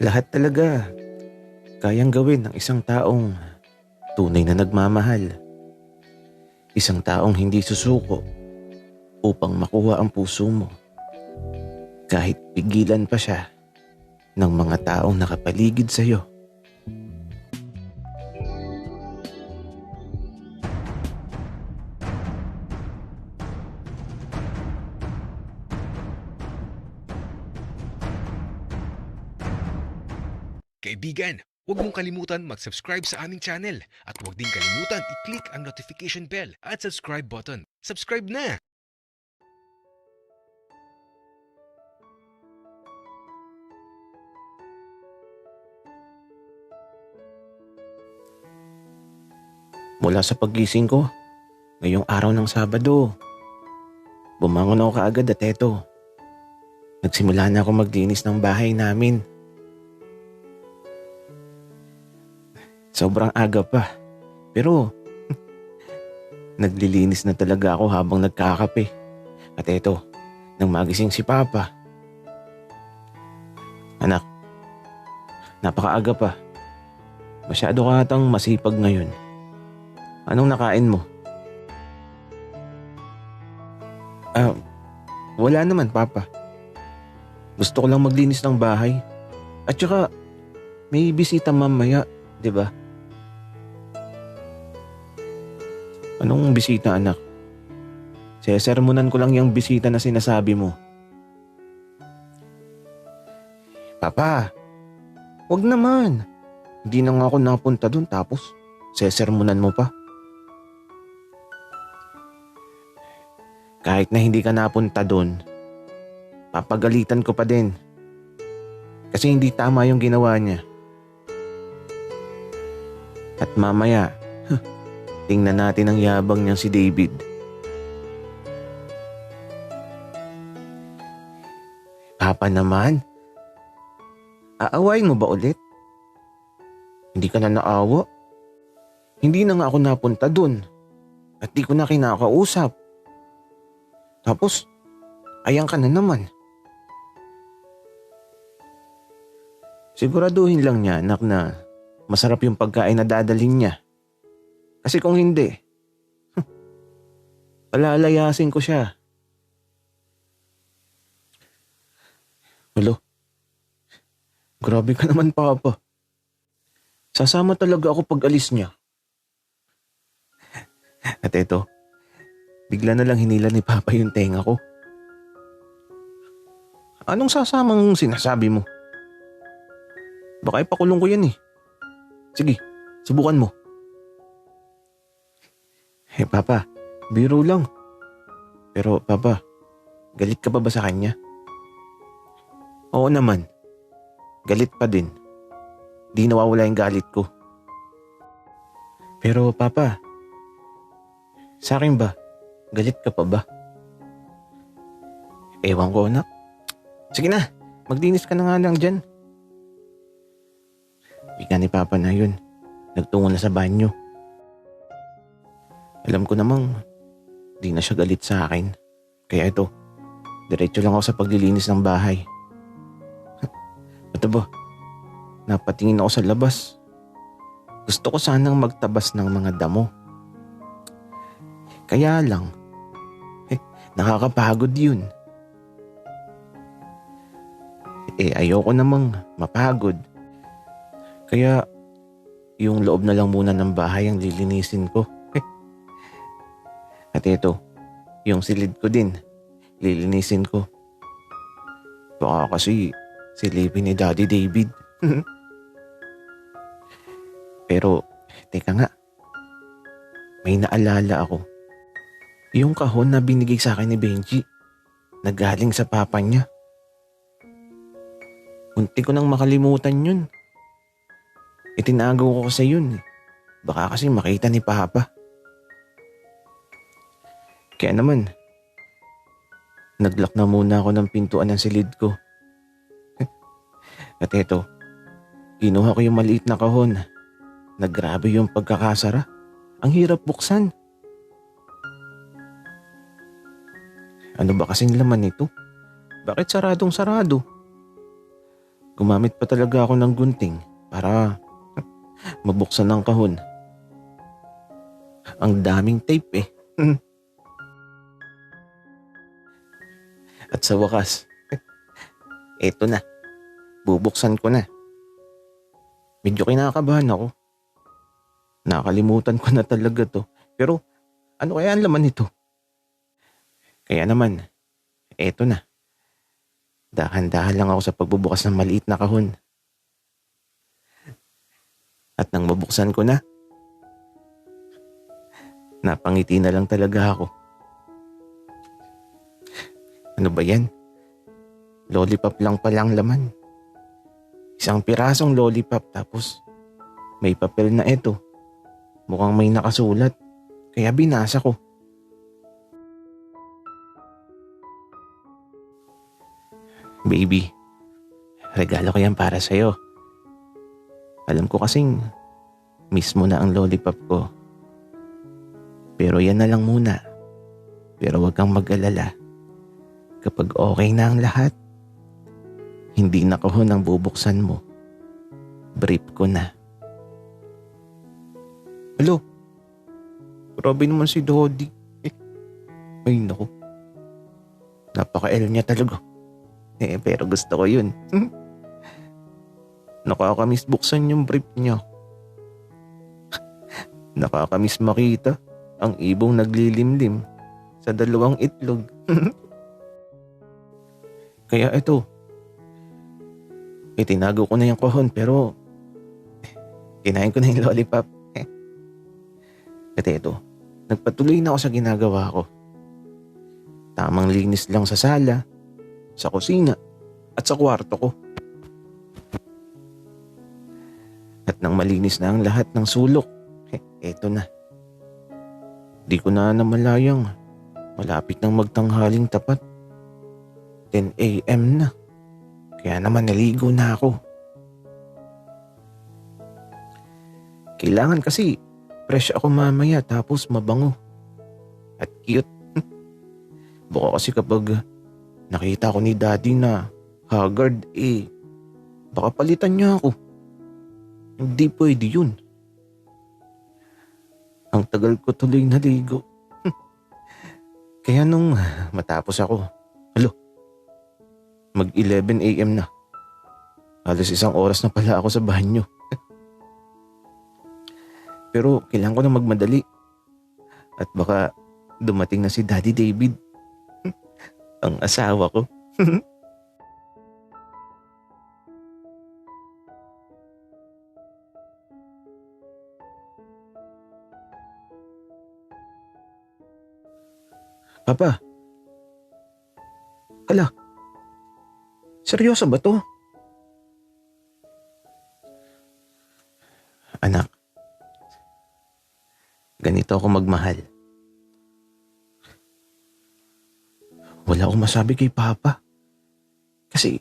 Lahat talaga kayang gawin ng isang taong tunay na nagmamahal. Isang taong hindi susuko upang makuha ang puso mo kahit pigilan pa siya ng mga taong nakapaligid sa iyo. Kaibigan, huwag mong kalimutan mag-subscribe sa aming channel at huwag din kalimutan i-click ang notification bell at subscribe button. Subscribe na! Mula sa paggising ko, ngayong araw ng Sabado, bumangon ako kaagad at eto, nagsimula na ako maglinis ng bahay namin. Sobrang aga pa, pero naglilinis na talaga ako habang nagkakape. At eto, nang magising si Papa. Anak, napakaaga pa. Masyado ka atang masipag ngayon. Anong nakain mo? Wala naman, Papa. Gusto ko lang maglinis ng bahay. At saka, may bisita mamaya, di ba? Anong bisita, anak? Sesermonan ko lang yung bisita na sinasabi mo. Papa, wag naman. Hindi na nga ako napunta dun tapos sesermonan mo pa. Kahit na hindi ka napunta dun, papagalitan ko pa din. Kasi hindi tama yung ginawa niya. At mamaya, tingnan natin ang yabang niyang si David. Papa naman, aawayin mo ba ulit? Hindi ka na naawa? Hindi na nga ako napunta dun at di ko na kinakausap. Tapos, ayan ka na naman. Siguraduhin lang niya, anak, na masarap yung pagkain na dadalhin niya. Kasi kung hindi, palalayasin ko siya. Hello? Grabe ka naman, Papa. Sasama talaga ako pag alis niya. At eto, bigla na lang hinila ni Papa yung tenga ko. Anong sasamang sinasabi mo? Baka ipakulong ko yan eh. Sige, subukan mo. Papa, biro lang. Pero Papa, galit ka pa ba sa kanya? Oo naman, galit pa din. Di nawawala yung galit ko. Pero Papa, sa akin ba? Galit ka pa ba? Ewan ko, anak. Sige na, maglinis ka na nga lang dyan. Wika ni Papa na yun. Nagtungo na sa banyo. Alam ko namang di na siya galit sa akin. Kaya ito, diretso lang ako sa paglilinis ng bahay. Ito ba? Napatingin ako sa labas. Gusto ko sanang magtabas ng mga damo. Kaya lang, nakakapagod yun. Ayoko namang mapagod. Kaya yung loob na lang muna ng bahay ang lilinisin ko. At ito, yung silid ko din, lilinisin ko. Baka kasi silipin ni Daddy David. Pero, teka nga, may naalala ako. Yung kahon na binigay sa akin ni Benji, nagaling sa papa niya. Munti ko nang makalimutan yun. Itinago ko kasi yun. Baka kasi makita ni Papa. Kaya naman, naglock na muna ako ng pintuan ng silid ko. At eto, kinuha ko yung maliit na kahon. Naggrabe yung pagkakasara. Ang hirap buksan. Ano ba kasing laman nito? Bakit saradong sarado? Gumamit pa talaga ako ng gunting para mabuksan ang kahon. Ang daming tape eh. At sa wakas, eto na. Bubuksan ko na. Medyo kinakabahan ako. Nakalimutan ko na talaga to. Pero ano kaya ang laman nito? Kaya naman, eto na. Dahan-dahan lang ako sa pagbubukas ng maliit na kahon. At nang mabuksan ko na, napangiti na lang talaga ako. Ano ba yan? Lollipop lang palang laman. Isang pirasong lollipop tapos may papel na ito. Mukhang may nakasulat. Kaya binasa ko. Baby, regalo ko yan para sa'yo. Alam ko kasing miss mo na ang lollipop ko. Pero yan na lang muna. Pero huwag kang mag-alala. Kapag okay na ang lahat, hindi na kahon ang bubuksan mo. Brief ko na. Hello? Grabe naman si Dodi. Ay naku. Napaka-L niya talaga. Pero gusto ko yun. Nakakamiss buksan yung brief niya. Nakakamiss makita ang ibong naglilimlim sa dalawang itlog. Kaya ito, itinago ko na yung kahon pero kinain ko na yung lollipop. At ito, nagpatuloy na ako sa ginagawa ko. Tamang linis lang sa sala, sa kusina, at sa kwarto ko. At nang malinis na ang lahat ng sulok, eto na. Di ko na namalayang malapit nang magtanghaling tapat. 10 a.m. na. Kaya naman naligo na ako. Kailangan kasi fresh ako mamaya tapos mabango. At cute. Baka kasi kapag nakita ko ni Daddy na haggard baka palitan niya ako. Hindi pwede yun. Ang tagal ko tuloy naligo. Kaya nung matapos ako, mag-11 a.m. na. Halos isang oras na pala ako sa banyo. Pero kailangan ko na magmadali. At baka dumating na si Daddy David. Ang asawa ko. Papa. Hala. Seryoso ba to? Anak, ganito ako magmahal. Wala akong masabi kay Papa. Kasi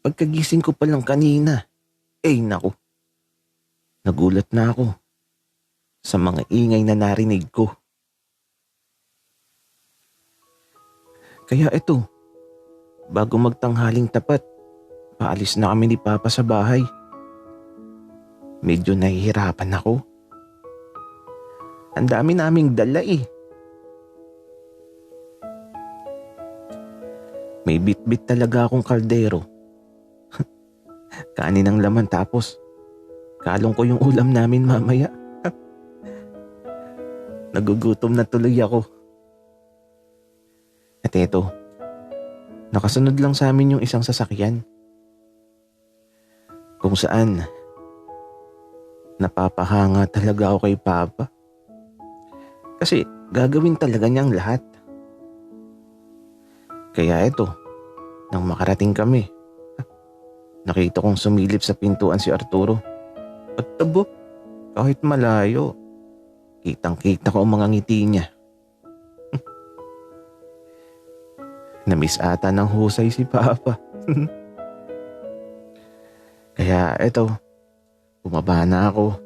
pagkagising ko pa lang kanina, naku. Nagulat na ako sa mga ingay na narinig ko. Kaya ito, bago magtanghaling tapat, paalis na kami ni Papa sa bahay. Medyo nahihirapan ako. Ang dami naming dala May bit-bit talaga akong kaldero. Kanin ang laman tapos kalong ko yung ulam namin mamaya. Nagugutom na tuloy ako. At eto, nakasunod lang sa amin yung isang sasakyan. Kung saan, napapahanga talaga ako kay Papa. Kasi gagawin talaga niyang lahat. Kaya eto, nang makarating kami, nakita kong sumilip sa pintuan si Arturo. At tabo, kahit malayo, kitang-kita ko ang mga ngiti niya. Namiss ata ng husay si Papa. Kaya eto, bumaba na ako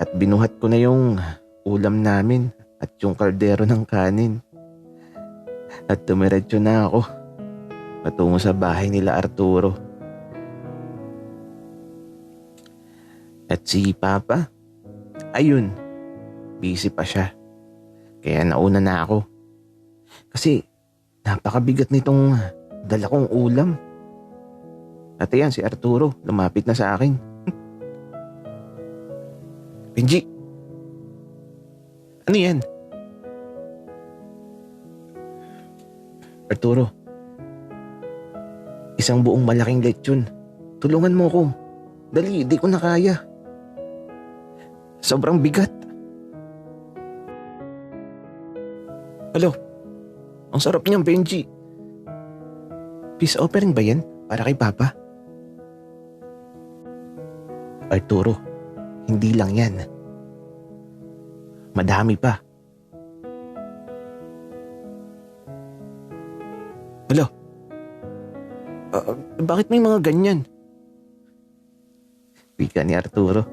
at binuhat ko na yung ulam namin at yung kaldero ng kanin. At dumiretso na ako patungo sa bahay nila Arturo. At si Papa, ayun, busy pa siya. Kaya nauna na ako. Kasi napakabigat nitong dala kong ulam. At ayan, si Arturo, lumapit na sa akin. Benji, ano yan? Arturo, isang buong malaking lechon. Tulungan mo ko. Dali, di ko na kaya. Sobrang bigat. Alo, ang sarap niyang, Benji. Peace offering ba yan para kay Papa? Arturo, hindi lang yan. Madami pa. Alo, bakit may mga ganyan? Wika ni Arturo.